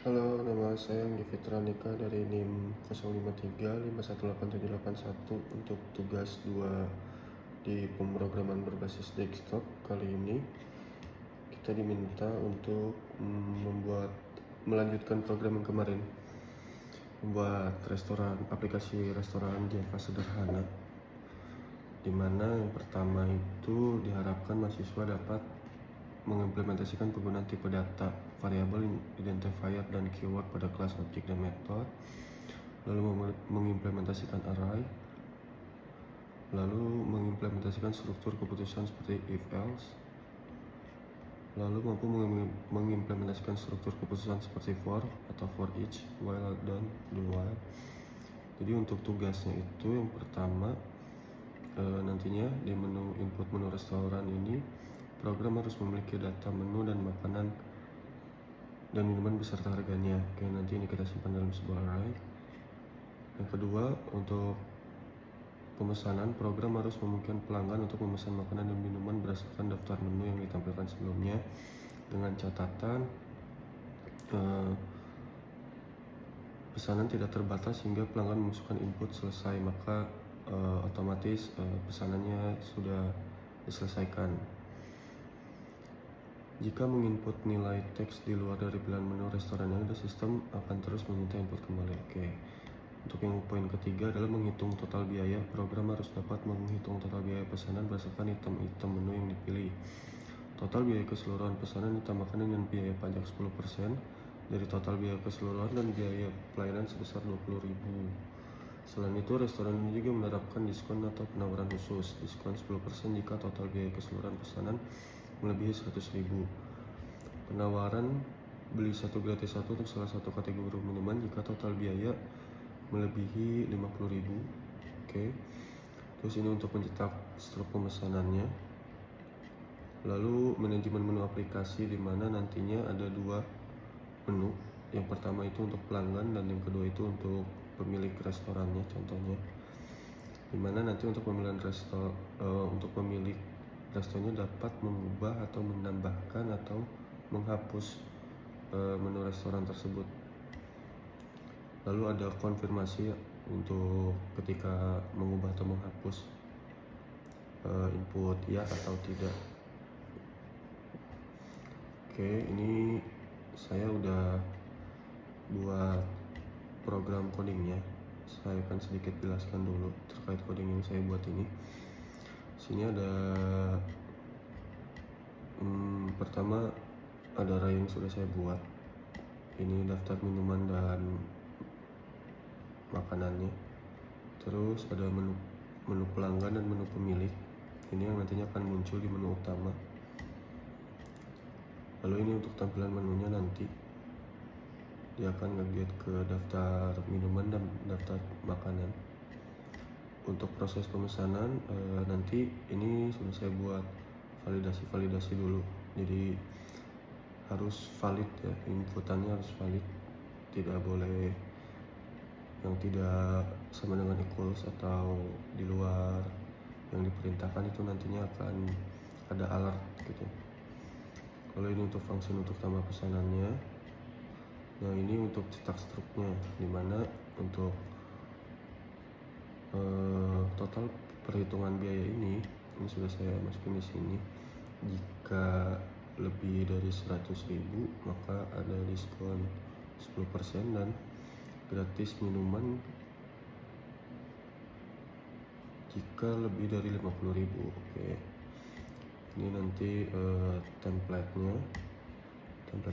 Halo, nama saya Anggi Fitra Nika dari NIM 0535187881 untuk tugas 2 di pemrograman berbasis desktop. Kali ini kita diminta untuk melanjutkan program yang kemarin, membuat aplikasi restoran Java sederhana, di mana yang pertama itu diharapkan mahasiswa dapat mengimplementasikan penggunaan tipe data, variabel, identifier, dan keyword pada kelas, objek, dan metode, lalu mengimplementasikan array, lalu mengimplementasikan struktur keputusan seperti if else, lalu mampu mengimplementasikan struktur keputusan seperti for atau for each, while, dan do while. Jadi untuk tugasnya itu yang pertama, nantinya di menu input menu restoran ini program harus memiliki data menu dan makanan dan minuman beserta harganya. Oke, nanti ini kita simpan dalam sebuah array. Yang kedua, untuk pemesanan, program harus memungkinkan pelanggan untuk memesan makanan dan minuman berdasarkan daftar menu yang ditampilkan sebelumnya, dengan catatan pesanan tidak terbatas hingga pelanggan memasukkan input selesai, maka otomatis pesanannya sudah diselesaikan. Jika menginput nilai teks di luar dari pilihan menu restoran yang ada, sistem akan terus meminta input kembali. Oke. Untuk yang poin ketiga adalah menghitung total biaya. Program harus dapat menghitung total biaya pesanan berdasarkan item-item menu yang dipilih. Total biaya keseluruhan pesanan ditambahkan dengan biaya pajak 10% dari total biaya keseluruhan dan biaya pelayanan sebesar 20.000. Selain itu, restoran ini juga menerapkan diskon atau penawaran khusus, diskon 10% jika total biaya keseluruhan pesanan melebihi 100.000. Penawaran beli satu gratis satu untuk salah satu kategori minuman jika total biaya melebihi 50.000. Oke. Terus ini untuk mencetak struk pemesanannya. Lalu manajemen menu aplikasi, di mana nantinya ada 2 menu. Yang pertama itu untuk pelanggan dan yang kedua itu untuk pemilik restorannya, contohnya. Dimana nanti untuk pemilihan untuk pemilik restorannya dapat mengubah atau menambahkan atau menghapus menu restoran tersebut. Lalu ada konfirmasi untuk ketika mengubah atau menghapus input ya atau tidak. Oke, ini saya udah buat program codingnya. Saya akan sedikit jelaskan dulu terkait coding yang saya buat ini. Sini ada pertama ada array yang sudah saya buat. Ini daftar minuman dan makanannya. Terus ada menu pelanggan dan menu pemilik. Ini yang nantinya akan muncul di menu utama. Lalu ini untuk tampilan menunya, nanti dia akan nge-get ke daftar minuman dan daftar makanan. Untuk proses pemesanan, nanti ini sudah saya buat validasi dulu. Jadi harus valid ya, inputannya harus valid, tidak boleh yang tidak sama dengan equals atau di luar yang diperintahkan, itu nantinya akan ada alert gitu. Kalau ini untuk fungsi untuk tambah pesanannya. Nah, ini untuk cetak struknya, dimana untuk total perhitungan biaya ini sudah saya masukin di sini. Jika lebih dari 100.000 maka ada diskon 10% dan gratis minuman jika lebih dari 50.000. Oke. Ini nanti template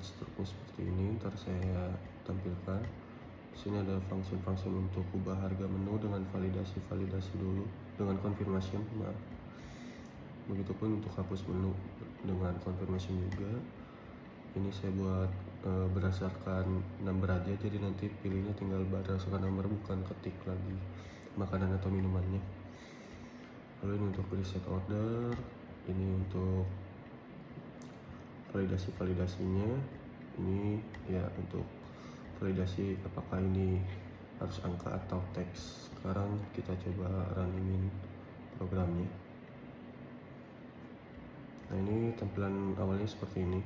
struknya seperti ini, ntar saya tampilkan. Di sini ada function untuk ubah harga menu dengan validasi dulu, dengan confirmation. Begitupun untuk hapus menu dengan confirmation juga. Ini saya buat berdasarkan number aja, jadi nanti pilihnya tinggal berdasarkan number, bukan ketik lagi makanan atau minumannya. Lalu ini untuk reset order, ini untuk validasinya. Ini ya untuk validasi apakah ini harus angka atau teks. Sekarang kita coba runningin programnya. Nah, ini tampilan awalnya seperti ini.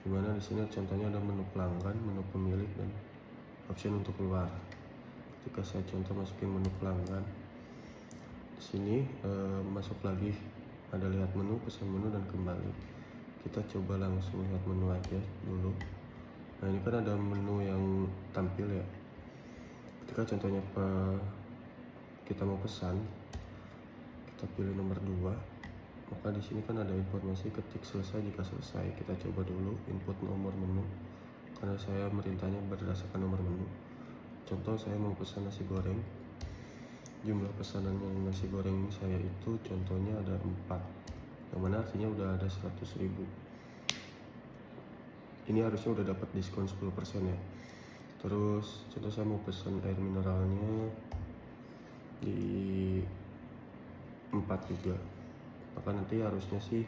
Dimana di sini contohnya ada menu pelanggan, menu pemilik, dan option untuk keluar. Ketika saya contoh masukin menu pelanggan, di sini masuk lagi, ada lihat menu, pesan menu, dan kembali. Kita coba langsung lihat menu aja dulu. Nah, ini kan ada menu yang tampil ya. Ketika contohnya kita mau pesan, kita pilih nomor 2, maka di sini kan ada informasi ketik selesai jika selesai. Kita coba dulu input nomor menu, karena saya merintahnya berdasarkan nomor menu. Contoh saya mau pesan nasi goreng, jumlah pesanan yang nasi goreng saya itu contohnya ada 4, yang mana artinya udah ada 100.000. Ini harusnya udah dapat diskon 10% ya. Terus contoh saya mau pesan air mineralnya di 4 juga, maka nanti harusnya sih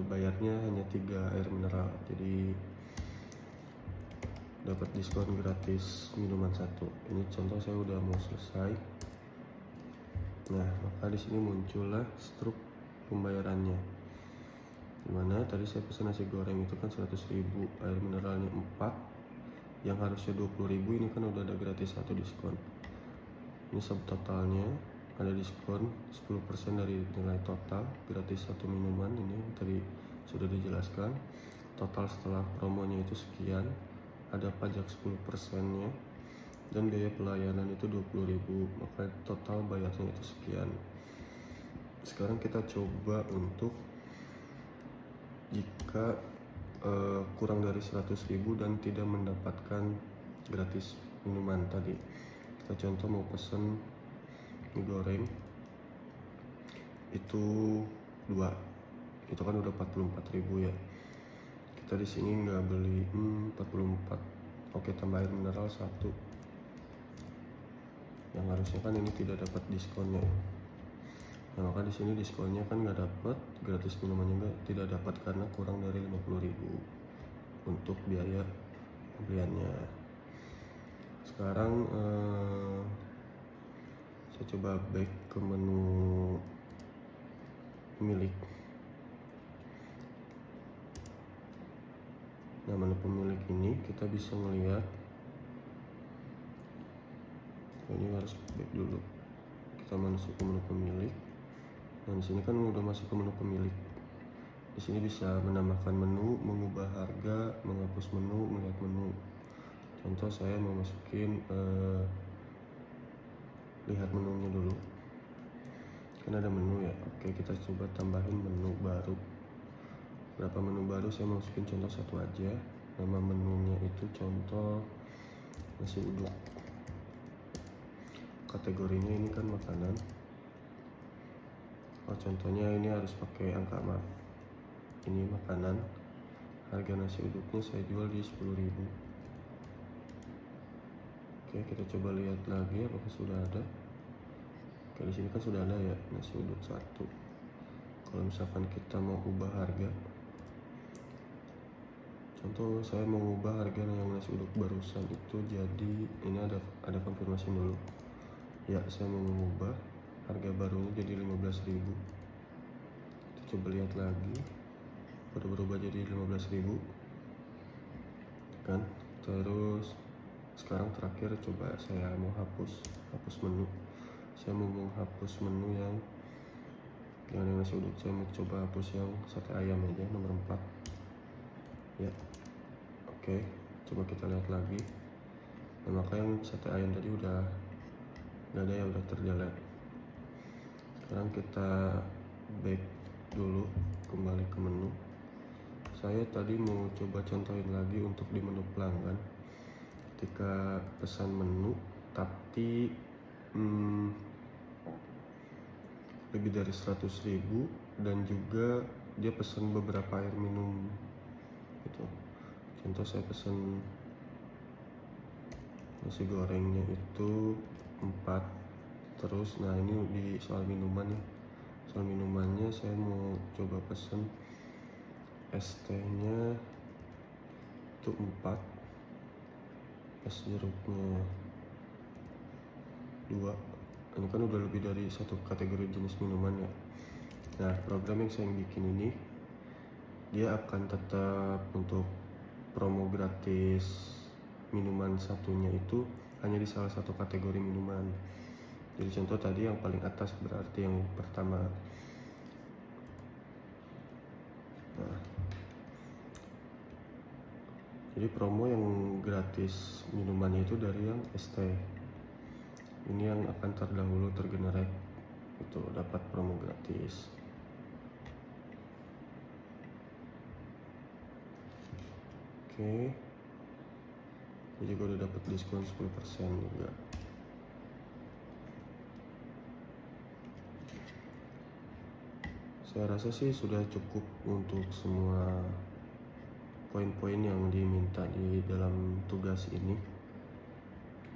bayarnya hanya 3 air mineral, jadi dapat diskon gratis minuman 1. Ini contoh saya udah mau selesai. Nah, maka di sini muncullah struk pembayarannya, dimana tadi saya pesan nasi goreng itu kan 100.000, air mineralnya 4, yang harusnya 20.000, ini kan udah ada gratis 1 diskon. Ini subtotalnya ada diskon 10% dari nilai total, gratis 1 minuman. Ini tadi sudah dijelaskan. Total setelah promonya itu sekian, ada pajak 10%-nya, dan biaya pelayanan itu 20.000, maka total bayarnya itu sekian. Sekarang kita coba untuk jika kurang dari 100.000 dan tidak mendapatkan gratis minuman tadi. Kita contoh mau pesen mie goreng itu 2, itu kan udah 44.000 ya. Kita di sini nggak beli 44, oke, tambah air mineral 1, yang harusnya kan ini tidak dapat diskonnya. Nah, maka di sini diskonnya kan nggak dapat, gratis minumannya nggak, tidak dapat karena kurang dari 50.000 untuk biaya pembeliannya. Sekarang saya coba back ke menu pemilik. Nah, menu pemilik ini kita bisa melihat, ini harus back dulu, kita masuk ke menu pemilik. Nah, di sini kan udah masuk ke menu pemilik. Di sini bisa menambahkan menu, mengubah harga, menghapus menu, melihat menu. Contoh saya mau masukin lihat menunya dulu, kan ada menu ya. Oke, kita coba tambahin menu baru. Berapa menu baru saya masukin contoh 1 aja. Nama menunya itu contoh nasi uduk. Kategorinya ini kan makanan. Oh, contohnya ini harus pakai angka maaf. Ini makanan. Harga nasi uduknya saya jual di 10.000. Oke, kita coba lihat lagi apakah sudah ada. Oke, di sini kan sudah ada ya, nasi uduk 1. Kalau misalkan kita mau ubah harga, contoh saya mau ubah harga yang nasi uduk barusan itu jadi, ini ada konfirmasi dulu. Ya, saya mau mengubah harga barunya jadi 15.000. Kita coba lihat lagi, baru berubah jadi 15.000 kan. Terus sekarang terakhir coba saya mau hapus menu. Saya mau menghapus menu yang nasi uduk. Saya mau coba hapus yang sate ayam aja, nomor 4 ya. Oke, coba kita lihat lagi. Nah, maka yang sate ayam tadi udah nggak ada ya, udah terdelete. Sekarang kita back dulu, kembali ke menu. Saya tadi mau coba contohin lagi untuk di menu pelanggan. Ketika pesan menu tapi lebih dari 100.000 dan juga dia pesan beberapa air minum gitu. Contoh saya pesan nasi gorengnya itu 4. Terus nah, ini di soal minuman ya. Soal minumannya saya mau coba pesen es tehnya itu 4, es jeruknya 2. Ini kan udah lebih dari 1 kategori jenis minuman ya. Nah, program yang saya bikin ini dia akan tetap untuk promo gratis minuman satunya itu hanya di salah satu kategori minuman. Jadi contoh tadi yang paling atas berarti yang pertama. Nah, jadi promo yang gratis minumannya itu dari yang ST. Ini yang akan terdahulu tergenerate itu dapat promo gratis. Oke. Ini juga udah dapat diskon 10% juga. Saya rasa sih sudah cukup untuk semua poin-poin yang diminta di dalam tugas ini.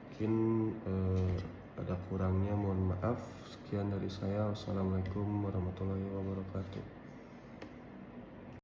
Mungkin ada kurangnya, mohon maaf. Sekian dari saya. Wassalamualaikum warahmatullahi wabarakatuh.